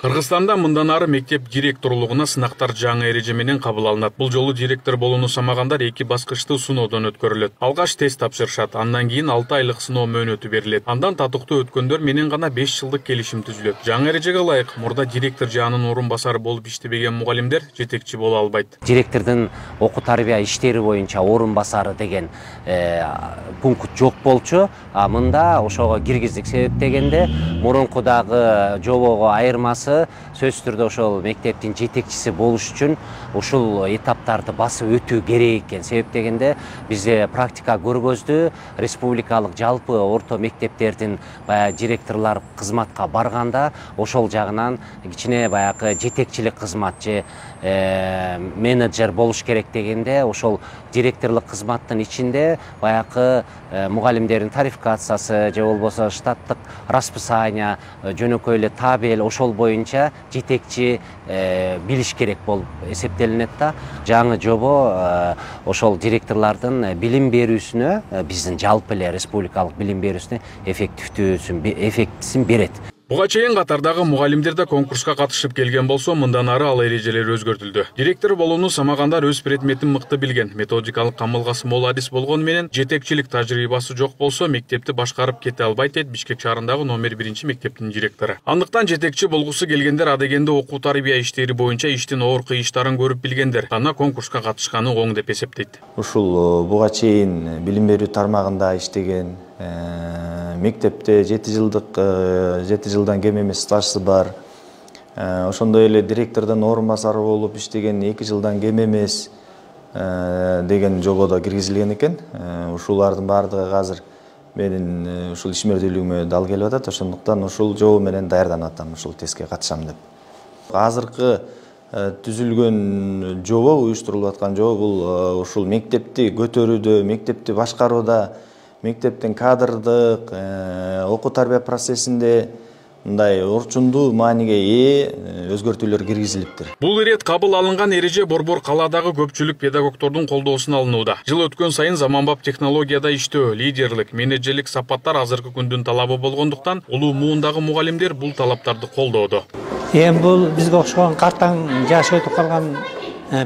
Кыргызстанда мындан ары мектеп директорлугуна сынактар жаңы эреже менен кабыл алынат. Бул жолу директор болууну самагандар 2 баскычтуу сыноодон өткөрүлөт. Алгаш тест тапшырышат, андан кийин 6 айлык сыноо мөөнөтү берилет. Андан татыктуу өткөндөр менен гана 5 жылдык келишим түзүлөт. Жаңы эрежеге ылайык мурда директор жанын орун басары болуп иштебеген мугалимдер жетекчи боло албайт. Директордун окуу тарбия иштери боюнча орун басары деген пункт жок болчу. Мында ошого киргиздик, себеп дегенде мурункудагы жобого айырмасы сөзсүз түрдө ошол мектептин жетекчиси болуш үчүн ушул этаптарды басып өтүү керек экен. Себеп дегенде бизде практика көргөздү, республикалык жалпы орто мектептердин директорлор кызматка барганда ошол жагынан кичине баягы жетекчилик кызмат же менеджер болуш керек дегенде ошол директорлук кызматтын ичинде баягы мугалимдердин тарификациясы же болбосо штаттык расписание, жөнөкөй эле табель ошол боюнча жетекчи билиш керек болуп эсептелинет да. Жаңы жобо ошол директорлордун билим берүүсүнө, биздин жалпы эле республикалык билим берүүсүнө эффектисин берет. Буга чейин катардагы мугалимдер да конкурска катышып келген болсо, мындан ары ал эрежелер өзгөртүлдү. Директор болууну самагандар өз предметин мыкты билген, методикалык камылгасы мол адис болгону менен жетекчилик тажрыйбасы жок болсо, мектепти башкарып кете албайт дейт Бишкек шаарындагы номер 1 мектептин директору. Андыктан жетекчи болгусу келгендер адегенде окуу тарбия иштери боюнча иштин оор кыйыштарын көрүп билгендер гана конкурска катышканы оң деп эсептейт. Ушул буга чейин билим берүү тармагында иштеген, мектепте 7 жылдан кем эмес стажсы бар. Ошондой эле директордун орун басары болуп иштеген 2 жылдан кем эмес деген жободо киргизилген экен. Ушулардын баардыгы азыр менин ушул ишмердүүлүгүмө дал келип атат. Ошондуктан ушул жобо менен даярданып атам, ушул тестке катышам деп. Азыркы түзүлгөн жобо, уюштурулуп аткан жобо бул ушул мектепти көтөрүүдө, мектепти башкарууда, мектептин кадрдык окуу тарбия процессинде мындай орчундуу мааниге ээ өзгөртүүлөр киргизилиптир. Бул ирет кабыл алынган эреже борбор калаадагы көпчүлүк педагогдордун колдоосуна алынууда. Жыл өткөн сайын заманбап технологияда иштөө, лидерлик, менеджерлик сапаттар азыркы күндүн талабы болгондуктан улуу муундагы мугалимдер бул талаптарды колдоодо. Эми бул бизге окшогон картаң жашы өтүп калган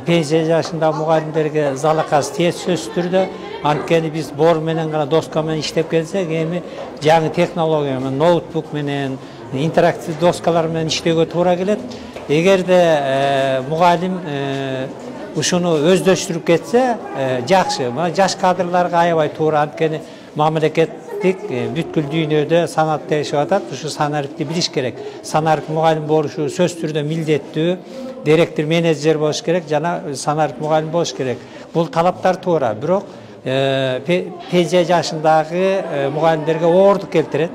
пенсия жашында мугалимдерге залакасы тез сөзсүз түрдө. Анткени биз бор менен гана доска менен иштеп келсек, эми жаңы технология менен, ноутбук менен, интерактив доскалар менен иштөөгө туура келет. Эгерде мугалим ушуну өздөштүрүп кетсе, жакшы. Жаш кадрларга аябай туура, анткени мамлекеттик бүткүл дүйнөдө санат решип атат. Ушу санарикти билиш керек. Санарик мугалим болушу сөзсүз түрдө милдеттүү. Директор, менеджер болуш керек, жана санарик мугалим болуш керек. Бул талаптар туура, бирок пенсия жашындагы мугалимдерге оордук келтирет.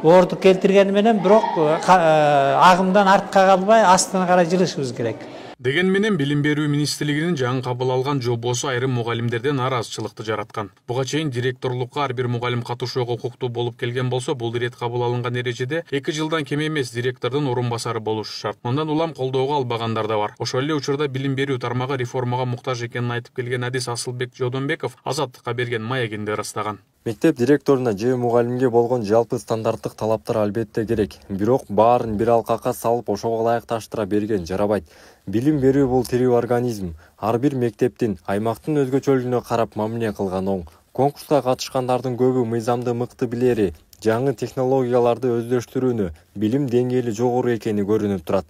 Оордук келтиргени менен бирок агымдан артка калбай астына карай жылышыбыз керек. Деген менен Билим берүү министрлигинин жаңы кабыл алган жобосу айрым мугалимдерден наразычылыкты жараткан. Буга чейин директорлукка ар бир мугалим катышууга укуктуу болуп келген болсо, бул ирет кабыл алынган эрежеде 2 жылдан кем эмес директордун орун басары болушу шарт. Мындан улам колдоого албагандар да бар. Ошол эле учурда билим берүү тармагы реформага муктаж экенин айтып келген адис Асылбек Жодонбеков Азаттыкка берген маегинде ырастаган. Мектеп директоруна же мугалимге болгон жалпы стандарттык талаптар албетте керек. Бирок баарын бир алкакка салып ошого ылайыкташтыра берген жарабайт. Билим берүү бул тирүү организм. Ар бир мектептин, аймактын өзгөчөлүгүнө карап мамиле кылган оң. Конкурска катышкандардын көбү мыйзамды мыкты билери, жаңы технологияларды өздөштүрүүнү, билим деңгээли жогору экени көрүнүп турат.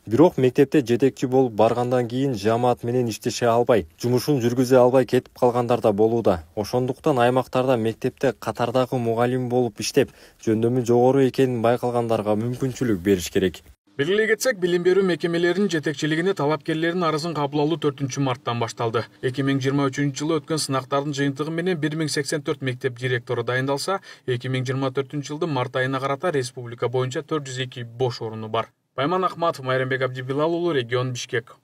Бирок мектепте жетекчи болуп баргандан кийин жамаат менен иштеше албай, жумушун жүргүзө албай кетип калгандар да болууда. Ошондуктан аймактарда мектепте катардагы мугалим болуп иштеп, жөндөмү жогору экенин байкалгандарга мүмкүнчүлүк бериш керек. Белгилей кетсек, билим берүү мекемелеринин жетекчилигине талапкерлердин арызын кабыл алуу 4 марттан башталды. 2023-жылы өткөн сынактардын жыйынтыгы менен 1084 мектеп директору дайындалса, 2024-жылдын март айына карата республика боюнча 402 бош орunu бар. Байман Ахматов, Майрамбек Абдибилал уулу, регион Бишкек.